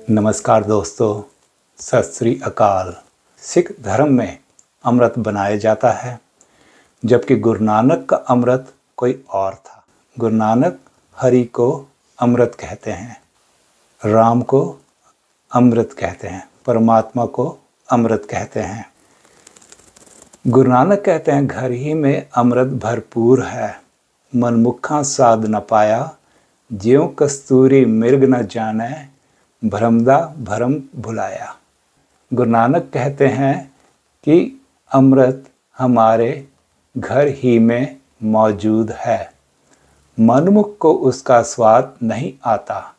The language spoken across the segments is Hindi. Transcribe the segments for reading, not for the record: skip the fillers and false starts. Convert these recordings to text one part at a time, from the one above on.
नमस्कार दोस्तों, सत श्री अकाल। सिख धर्म में अमृत बनाया जाता है, जबकि गुरु नानक का अमृत कोई और था। गुरु नानक हरि को अमृत कहते हैं, राम को अमृत कहते हैं, परमात्मा को अमृत कहते हैं। गुरु नानक कहते हैं, घर ही में अमृत भरपूर है, मनमुखा साध न पाया, ज्यों कस्तूरी मृग न जाने, भरमदा भरम भुलाया। गुरु नानक कहते हैं कि अमृत हमारे घर ही में मौजूद है, मनमुख को उसका स्वाद नहीं आता।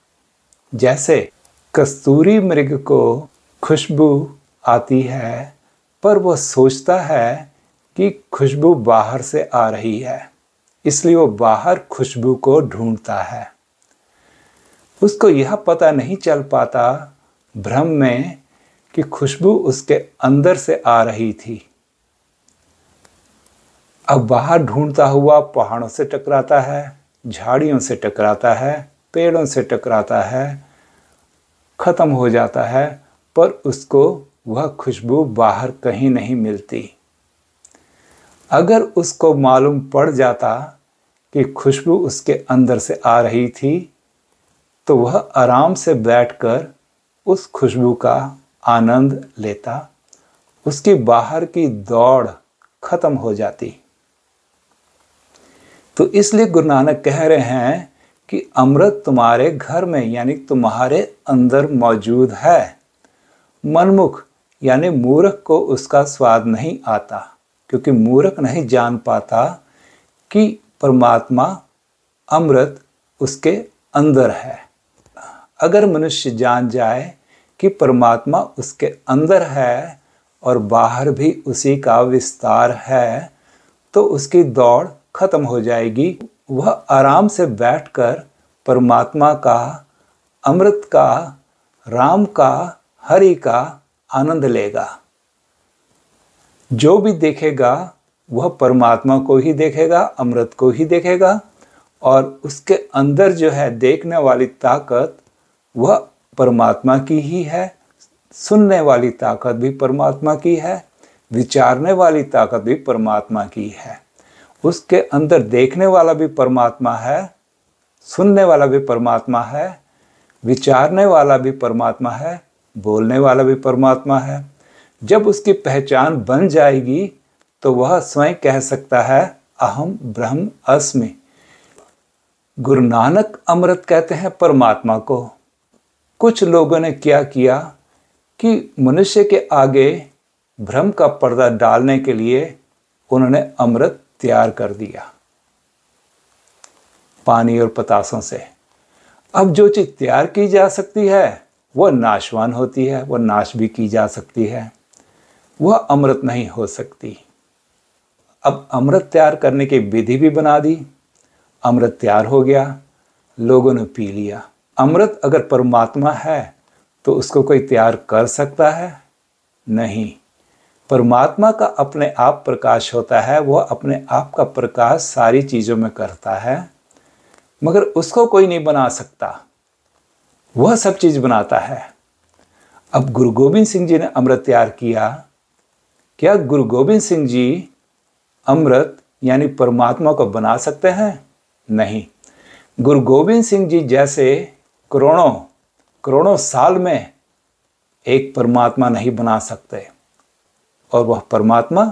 जैसे कस्तूरी मृग को खुशबू आती है, पर वह सोचता है कि खुशबू बाहर से आ रही है, इसलिए वो बाहर खुशबू को ढूंढता है। उसको यह पता नहीं चल पाता भ्रम में कि खुशबू उसके अंदर से आ रही थी। अब बाहर ढूंढता हुआ पहाड़ों से टकराता है, झाड़ियों से टकराता है, पेड़ों से टकराता है, खत्म हो जाता है, पर उसको वह खुशबू बाहर कहीं नहीं मिलती। अगर उसको मालूम पड़ जाता कि खुशबू उसके अंदर से आ रही थी, तो वह आराम से बैठकर उस खुशबू का आनंद लेता, उसकी बाहर की दौड़ खत्म हो जाती। तो इसलिए गुरु नानक कह रहे हैं कि अमृत तुम्हारे घर में यानी तुम्हारे अंदर मौजूद है। मनमुख यानी मूर्ख को उसका स्वाद नहीं आता, क्योंकि मूर्ख नहीं जान पाता कि परमात्मा अमृत उसके अंदर है। अगर मनुष्य जान जाए कि परमात्मा उसके अंदर है और बाहर भी उसी का विस्तार है, तो उसकी दौड़ खत्म हो जाएगी। वह आराम से बैठकर परमात्मा का, अमृत का, राम का, हरि का आनंद लेगा। जो भी देखेगा वह परमात्मा को ही देखेगा, अमृत को ही देखेगा, और उसके अंदर जो है देखने वाली ताकत वह परमात्मा की ही है, सुनने वाली ताकत भी परमात्मा की है, विचारने वाली ताकत भी परमात्मा की है। उसके अंदर देखने वाला भी परमात्मा है, सुनने वाला भी परमात्मा है, विचारने वाला भी परमात्मा है, बोलने वाला भी परमात्मा है। जब उसकी पहचान बन जाएगी तो वह स्वयं कह सकता है, अहम ब्रह्म अस्मि। गुरु नानक अमृत कहते हैं परमात्मा को। कुछ लोगों ने क्या किया कि मनुष्य के आगे भ्रम का पर्दा डालने के लिए उन्होंने अमृत तैयार कर दिया पानी और पतासों से। अब जो चीज तैयार की जा सकती है वह नाशवान होती है, वह नाश भी की जा सकती है, वह अमृत नहीं हो सकती। अब अमृत तैयार करने की विधि भी बना दी, अमृत तैयार हो गया, लोगों ने पी लिया। अमृत अगर परमात्मा है तो उसको कोई तैयार कर सकता है? नहीं। परमात्मा का अपने आप प्रकाश होता है, वह अपने आप का प्रकाश सारी चीज़ों में करता है, मगर उसको कोई नहीं बना सकता, वह सब चीज़ बनाता है। अब गुरु गोबिंद सिंह जी ने अमृत तैयार किया। क्या गुरु गोबिंद सिंह जी अमृत यानी परमात्मा को बना सकते हैं? नहीं। गुरु गोबिंद सिंह जी जैसे करोड़ों साल में एक परमात्मा नहीं बना सकते, और वह परमात्मा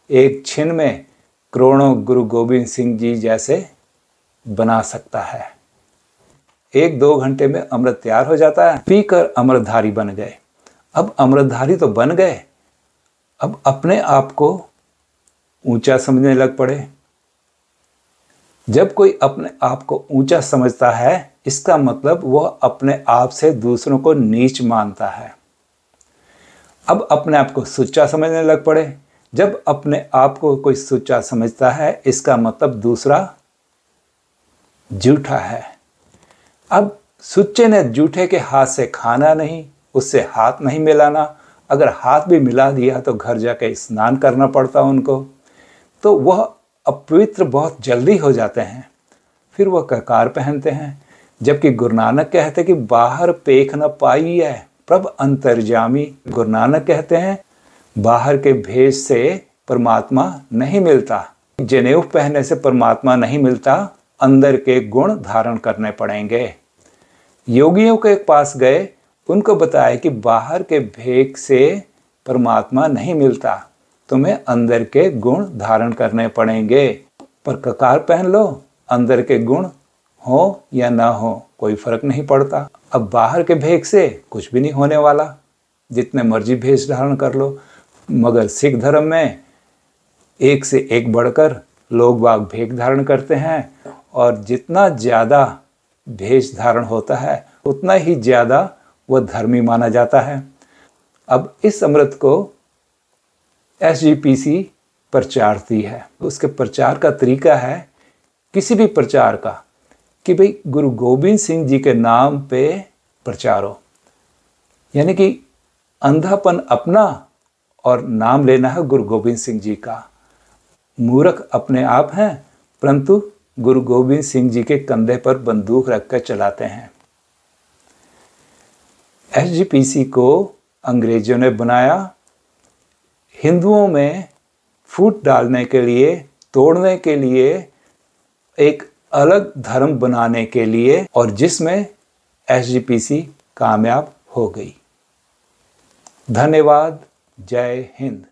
एक क्षण में करोड़ों गुरु गोबिंद सिंह जी जैसे बना सकता है। 1-2 घंटे में अमृत तैयार हो जाता है, पीकर अमृतधारी बन गए। अब अमृतधारी तो बन गए, अब अपने आप को ऊंचा समझने लग पड़े। जब कोई अपने आप को ऊंचा समझता है, इसका मतलब वह अपने आप से दूसरों को नीच मानता है। अब अपने आप को सुच्चा समझने लग पड़े। जब अपने आप को कोई सुच्चा समझता है, इसका मतलब दूसरा झूठा है। अब सुच्चे ने झूठे के हाथ से खाना नहीं, उससे हाथ नहीं मिलाना। अगर हाथ भी मिला दिया तो घर जाके स्नान करना पड़ता उनको, तो वह अपवित्र बहुत जल्दी हो जाते हैं। फिर वह ककार पहनते हैं। जबकि गुरु नानक कहते कि बाहर पेख न पाई है प्रभ अंतर्जामी। गुरु नानक कहते हैं बाहर के भेष से परमात्मा नहीं मिलता, जनेऊ पहनने से परमात्मा नहीं मिलता, अंदर के गुण धारण करने पड़ेंगे। योगियों के पास गए, उनको बताया कि बाहर के भेष से परमात्मा नहीं मिलता, तुम्हें अंदर के गुण धारण करने पड़ेंगे। पर ककार पहन लो, अंदर के गुण हो या ना हो कोई फर्क नहीं पड़ता। अब बाहर के भेष से कुछ भी नहीं होने वाला, जितने मर्जी भेष धारण कर लो। मगर सिख धर्म में एक से एक बढ़कर लोग बाग भेष धारण करते हैं, और जितना ज़्यादा भेष धारण होता है उतना ही ज़्यादा वह धर्मी माना जाता है। अब इस अमृत को SGPC प्रचारती है। उसके प्रचार का तरीका है किसी भी प्रचार का कि भाई गुरु गोविंद सिंह जी के नाम पे प्रचारो, यानी कि अंधापन अपना और नाम लेना है गुरु गोविंद सिंह जी का। मूर्ख अपने आप हैं, परंतु गुरु गोविंद सिंह जी के कंधे पर बंदूक रखकर चलाते हैं। SGPC को अंग्रेजों ने बनाया हिंदुओं में फूट डालने के लिए, तोड़ने के लिए, एक अलग धर्म बनाने के लिए, और जिसमें SGPC कामयाब हो गई। धन्यवाद। जय हिंद।